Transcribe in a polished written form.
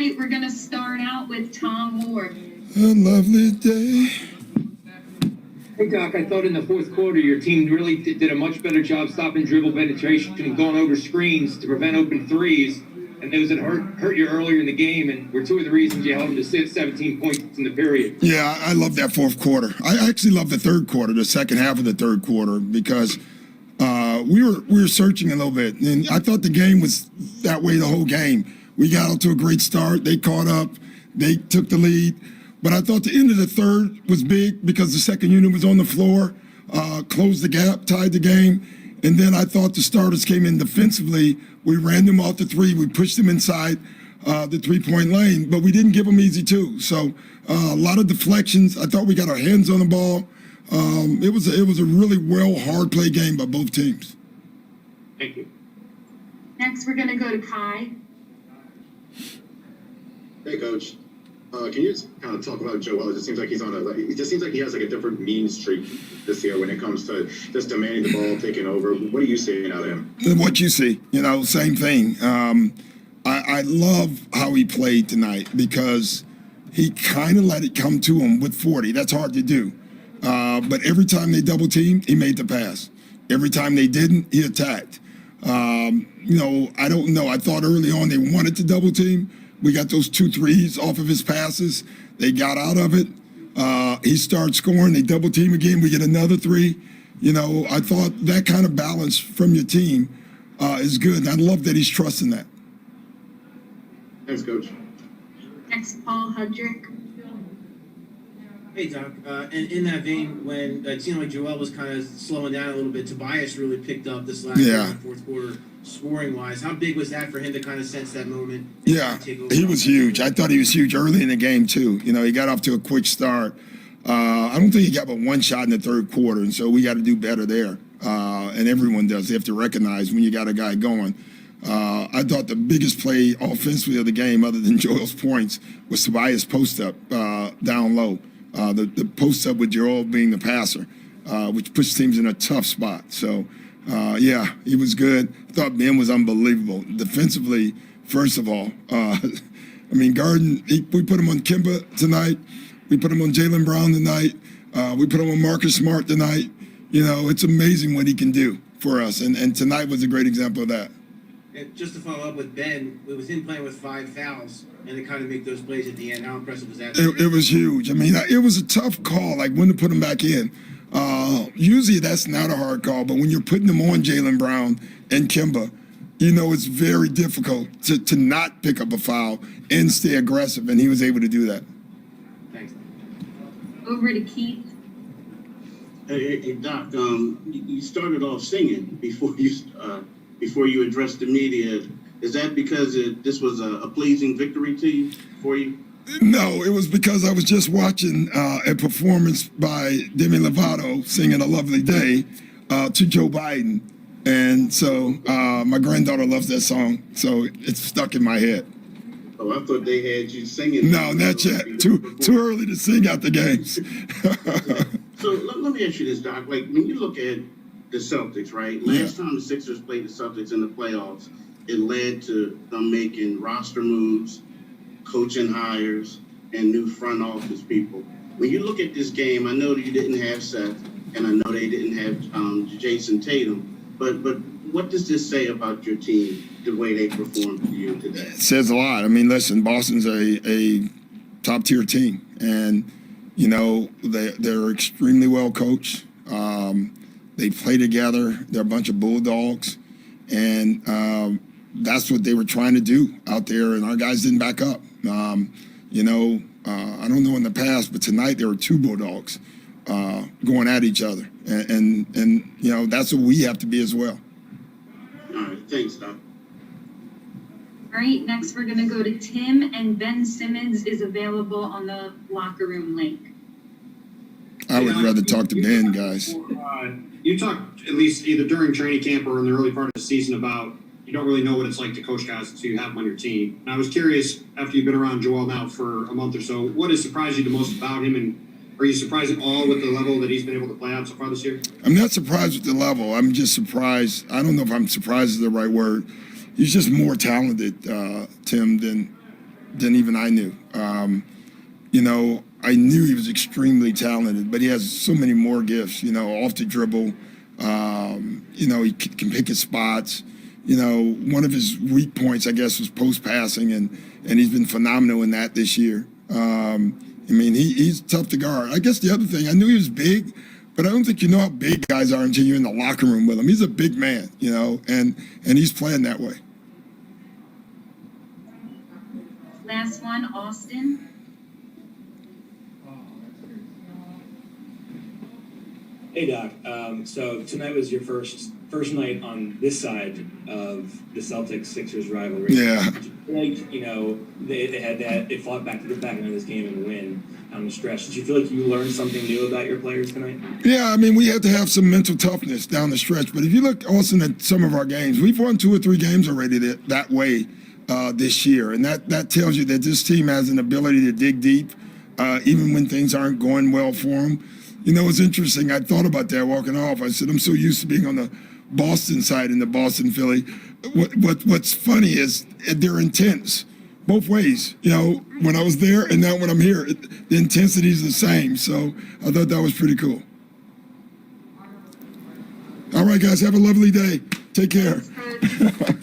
right, we're going to start out with Tom Moore. A lovely day. Hey, Doc, I thought in the fourth quarter your team really did a much better job stopping dribble penetration and going over screens to prevent open threes. And those that hurt you earlier in the game and were two of the reasons you held them to 17 points in the period. Yeah, I love that fourth quarter. I actually love the third quarter, the second half of the third quarter, because we were searching a little bit. And I thought the game was that way the whole game. We got out to a great start. They caught up. They took the lead. But I thought the end of the third was big because the second unit was on the floor, closed the gap, tied the game. And then I thought the starters came in defensively. We ran them off the three. We pushed them inside the three-point lane, but we didn't give them easy too. So a lot of deflections. I thought we got our hands on the ball. It was a really hard play game by both teams. Thank you. Next, we're going to go to Kai. Hey, Coach. Can you just kind of talk about Joel? It just seems like it just seems like he has like a different mean streak this year when it comes to just demanding the ball, taking over. What are you seeing out of him? What you see, same thing. I love how he played tonight because he kind of let it come to him with 40. That's hard to do. But every time they double teamed, he made the pass. Every time they didn't, he attacked. I don't know. I thought early on they wanted to double team. We got those 2 threes off of his passes. They got out of it. He started scoring. They double team again. We get another 3. I thought that kind of balance from your team is good. And I love that he's trusting that. Thanks, Coach. Next, Paul Hudrick. Hey, Doc. And in that vein, when it seemed like Joel was kind of slowing down a little bit, Tobias really picked up this last fourth quarter scoring-wise. How big was that for him to kind of sense that moment? Yeah, he was huge. I thought he was huge early in the game, too. He got off to a quick start. I don't think he got but one shot in the third quarter, and so we got to do better there. And everyone does. They have to recognize when you got a guy going. I thought the biggest play offensively of the game, other than Joel's points, was Tobias post-up down low. The post-up with Joel being the passer, which puts teams in a tough spot. So, he was good. I thought Ben was unbelievable. Defensively, first of all, Garden, we put him on Kemba tonight. We put him on Jaylen Brown tonight. We put him on Marcus Smart tonight. It's amazing what he can do for us. And tonight was a great example of that. And just to follow up with Ben, it was him playing with 5 fouls and to kind of make those plays at the end. How impressive was that? It was huge. it was a tough call, like when to put him back in. Usually that's not a hard call, but when you're putting them on Jaylen Brown and Kemba, it's very difficult to not pick up a foul and stay aggressive, and he was able to do that. Thanks. Over to Keith. Hey, Doc, you started off singing before you addressed the media. Is that because this was a pleasing victory to you, for you? No, it was because I was just watching a performance by Demi Lovato singing A Lovely Day to Joe Biden. And so my granddaughter loves that song, so it's stuck in my head. Oh, I thought they had you singing. No, not yet. Too early to sing out the games. So let me ask you this, Doc. Like, when you look at the Celtics, right? Last time the Sixers played the Celtics in the playoffs, it led to them making roster moves, coaching hires, and new front office people. When you look at this game, I know that you didn't have Seth, and I know they didn't have Jason Tatum, but what does this say about your team, the way they performed for you today? It says a lot. Listen, Boston's a top-tier team, and, they're extremely well coached. They play together. They're a bunch of bulldogs, and that's what they were trying to do out there, and our guys didn't back up. I don't know in the past, but tonight there were 2 bulldogs going at each other, and that's what we have to be as well. All right, thanks, Doc. All right, next we're going to go to Tim, and Ben Simmons is available on the locker room link. I would rather talk to Ben, guys. You talked, at least either during training camp or in the early part of the season, about you don't really know what it's like to coach guys to have them on your team. And I was curious, after you've been around Joel now for a month or so, what has surprised you the most about him, and are you surprised at all with the level that he's been able to play out so far this year? I'm not surprised with the level. I'm just surprised. I don't know if I'm surprised is the right word. He's just more talented, Tim, than than even I knew. You know, I knew he was extremely talented, but he has so many more gifts, you know, off the dribble. You know, he can pick his spots. You know, one of his weak points, I guess, was post passing, and he's been phenomenal in that this year. I mean, he's tough to guard. I guess the other thing, I knew he was big, but I don't think you know how big guys are until you're in the locker room with him. He's a big man, you know, and he's playing that way. Last one, Austin. Hey Doc, so tonight was your first night on this side of the Celtics-Sixers rivalry. Yeah. Did you feel like, you know, they fought back to get back into this game and win on the stretch. Did you feel like you learned something new about your players tonight? Yeah, I mean, we had to have some mental toughness down the stretch. But if you look, Austin, at some of our games, we've won 2 or 3 games already that way this year. And that tells you that this team has an ability to dig deep, even when things aren't going well for them. You know, it's interesting. I thought about that walking off. I said, I'm so used to being on the Boston side in the Boston Philly. What's funny is they're intense both ways. You know, when I was there and now when I'm here, the intensity is the same. So I thought that was pretty cool. All right, guys, have a lovely day. Take care. Thanks, Coach.